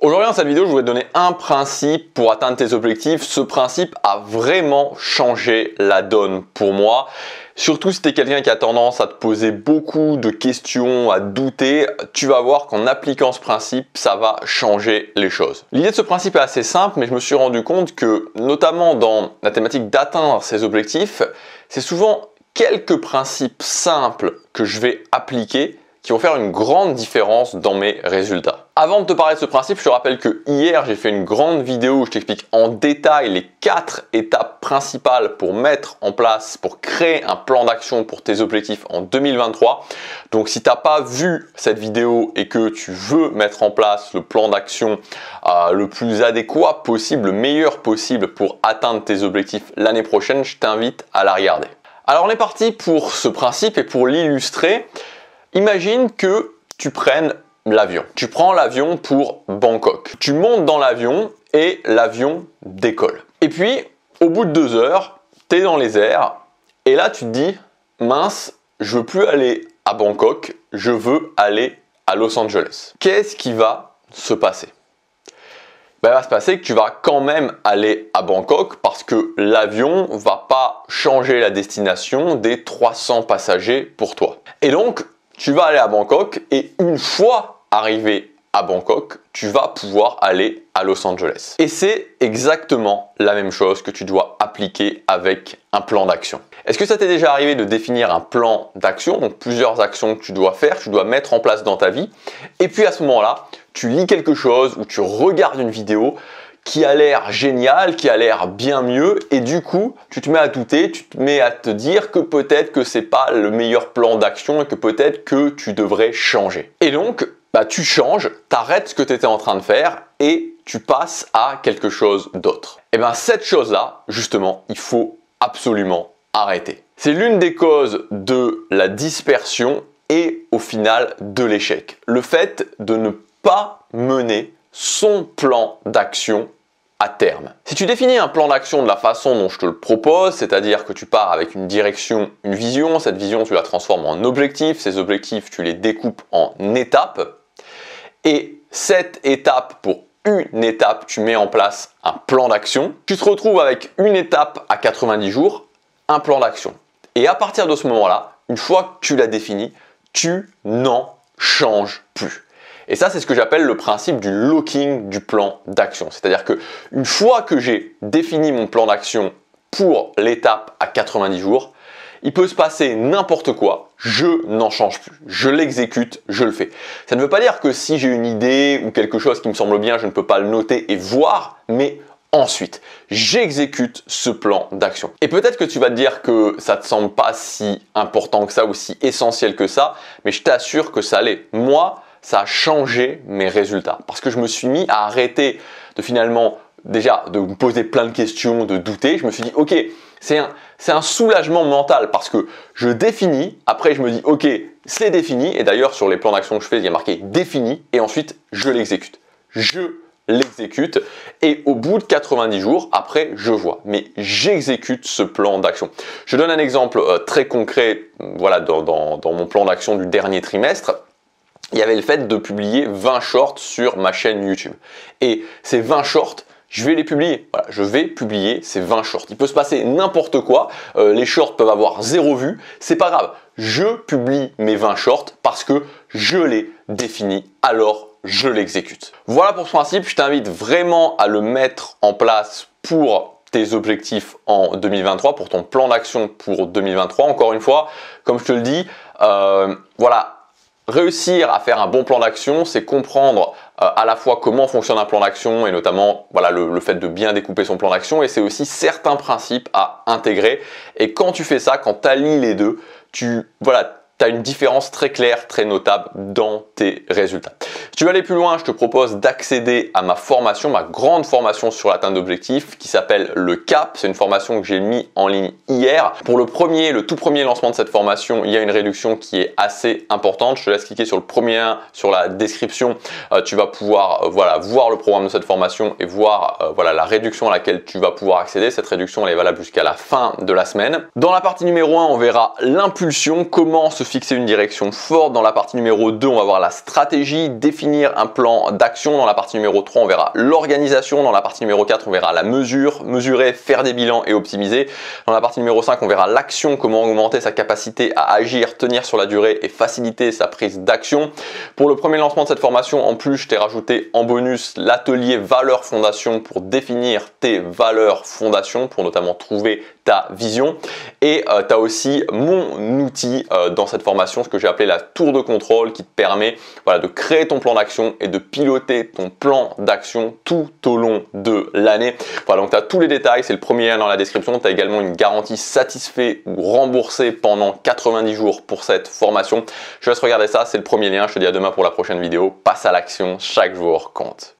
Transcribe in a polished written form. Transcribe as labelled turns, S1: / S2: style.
S1: Aujourd'hui dans cette vidéo, je voudrais te donner un principe pour atteindre tes objectifs. Ce principe a vraiment changé la donne pour moi. Surtout si tu es quelqu'un qui a tendance à te poser beaucoup de questions, à douter, tu vas voir qu'en appliquant ce principe, ça va changer les choses. L'idée de ce principe est assez simple, mais je me suis rendu compte que, notamment dans la thématique d'atteindre ses objectifs, c'est souvent quelques principes simples que je vais appliquer qui vont faire une grande différence dans mes résultats. Avant de te parler de ce principe, je te rappelle que hier, j'ai fait une grande vidéo où je t'explique en détail les 4 étapes principales pour mettre en place, pour créer un plan d'action pour tes objectifs en 2023. Donc si tu n'as pas vu cette vidéo et que tu veux mettre en place le plan d'action le plus adéquat possible, le meilleur possible pour atteindre tes objectifs l'année prochaine, je t'invite à la regarder. Alors on est parti pour ce principe et pour l'illustrer. Imagine que tu prennes l'avion. Tu prends l'avion pour Bangkok. Tu montes dans l'avion et l'avion décolle. Et puis, au bout de 2 heures, tu es dans les airs et là tu te dis « Mince, je veux plus aller à Bangkok, je veux aller à Los Angeles. » Qu'est-ce qui va se passer? Il va se passer que tu vas quand même aller à Bangkok parce que l'avion ne va pas changer la destination des 300 passagers pour toi. Et donc, tu vas aller à Bangkok et une fois arrivé à Bangkok, tu vas pouvoir aller à Los Angeles. Et c'est exactement la même chose que tu dois appliquer avec un plan d'action. Est-ce que ça t'est déjà arrivé de définir un plan d'action, donc plusieurs actions que tu dois faire, que tu dois mettre en place dans ta vie, et puis à ce moment-là, tu lis quelque chose ou tu regardes une vidéo qui a l'air génial, qui a l'air bien mieux, et du coup, tu te mets à douter, tu te mets à te dire que peut-être que c'est pas le meilleur plan d'action et que peut-être que tu devrais changer. Et donc, tu changes, tu arrêtes ce que tu étais en train de faire et tu passes à quelque chose d'autre. Et bien cette chose-là, justement, il faut absolument arrêter. C'est l'une des causes de la dispersion et au final de l'échec. Le fait de ne pas mener son plan d'action à terme. Si tu définis un plan d'action de la façon dont je te le propose, c'est-à-dire que tu pars avec une direction, une vision, cette vision tu la transformes en objectifs, ces objectifs tu les découpes en étapes, et cette étape pour une étape, tu mets en place un plan d'action, tu te retrouves avec une étape à 90 jours, un plan d'action. Et à partir de ce moment-là, une fois que tu l'as défini, tu n'en changes plus. Et ça, c'est ce que j'appelle le principe du locking du plan d'action. C'est-à-dire que une fois que j'ai défini mon plan d'action pour l'étape à 90 jours, il peut se passer n'importe quoi, je n'en change plus. Je l'exécute, je le fais. Ça ne veut pas dire que si j'ai une idée ou quelque chose qui me semble bien, je ne peux pas le noter et voir, mais ensuite, j'exécute ce plan d'action. Et peut-être que tu vas te dire que ça ne te semble pas si important que ça ou si essentiel que ça, mais je t'assure que ça l'est. Moi, ça a changé mes résultats parce que je me suis mis à arrêter de finalement déjà de me poser plein de questions, de douter. Je me suis dit ok, c'est un soulagement mental parce que je définis, après je me dis ok, c'est défini et d'ailleurs sur les plans d'action que je fais, il y a marqué défini et ensuite je l'exécute. Je l'exécute et au bout de 90 jours, après je vois, mais j'exécute ce plan d'action. Je donne un exemple très concret, voilà, dans mon plan d'action du dernier trimestre. Il y avait le fait de publier 20 shorts sur ma chaîne YouTube. Et ces 20 shorts, je vais les publier. Voilà, je vais publier ces 20 shorts. Il peut se passer n'importe quoi. Les shorts peuvent avoir 0 vue. C'est pas grave. Je publie mes 20 shorts parce que je les définis. Alors, je l'exécute. Voilà pour ce principe. Je t'invite vraiment à le mettre en place pour tes objectifs en 2023, pour ton plan d'action pour 2023. Encore une fois, comme je te le dis, voilà. Réussir à faire un bon plan d'action, c'est comprendre à la fois comment fonctionne un plan d'action et notamment voilà, le fait de bien découper son plan d'action et c'est aussi certains principes à intégrer. Et quand tu fais ça, quand tu allies les deux, tu as une différence très claire, très notable dans tes résultats. Si tu veux aller plus loin, je te propose d'accéder à ma formation, ma grande formation sur l'atteinte d'objectifs qui s'appelle le CAP. C'est une formation que j'ai mis en ligne hier. Pour le tout premier lancement de cette formation, il y a une réduction qui est assez importante. Je te laisse cliquer sur le premier lien sur la description. Tu vas pouvoir voir le programme de cette formation et voir la réduction à laquelle tu vas pouvoir accéder. Cette réduction elle est valable jusqu'à la fin de la semaine. Dans la partie numéro 1, on verra l'impulsion, comment se fixer une direction forte. Dans la partie numéro 2, on va voir la stratégie, définir un plan d'action. Dans la partie numéro 3, on verra l'organisation. Dans la partie numéro 4, on verra la mesure, mesurer, faire des bilans et optimiser. Dans la partie numéro 5, on verra l'action, comment augmenter sa capacité à agir, tenir sur la durée et faciliter sa prise d'action. Pour le premier lancement de cette formation, en plus, je t'ai rajouté en bonus l'atelier valeurs fondation pour définir tes valeurs fondation, pour notamment trouver ta vision. Et tu as aussi mon outil dans cette formation, ce que j'ai appelé la tour de contrôle, qui te permet de créer ton plan d'action et de piloter ton plan d'action tout au long de l'année. Voilà, donc tu as tous les détails, c'est le premier lien dans la description. Tu as également une garantie satisfait ou remboursée pendant 90 jours pour cette formation. Je laisse regarder ça, c'est le premier lien. Je te dis à demain pour la prochaine vidéo. Passe à l'action, chaque jour compte.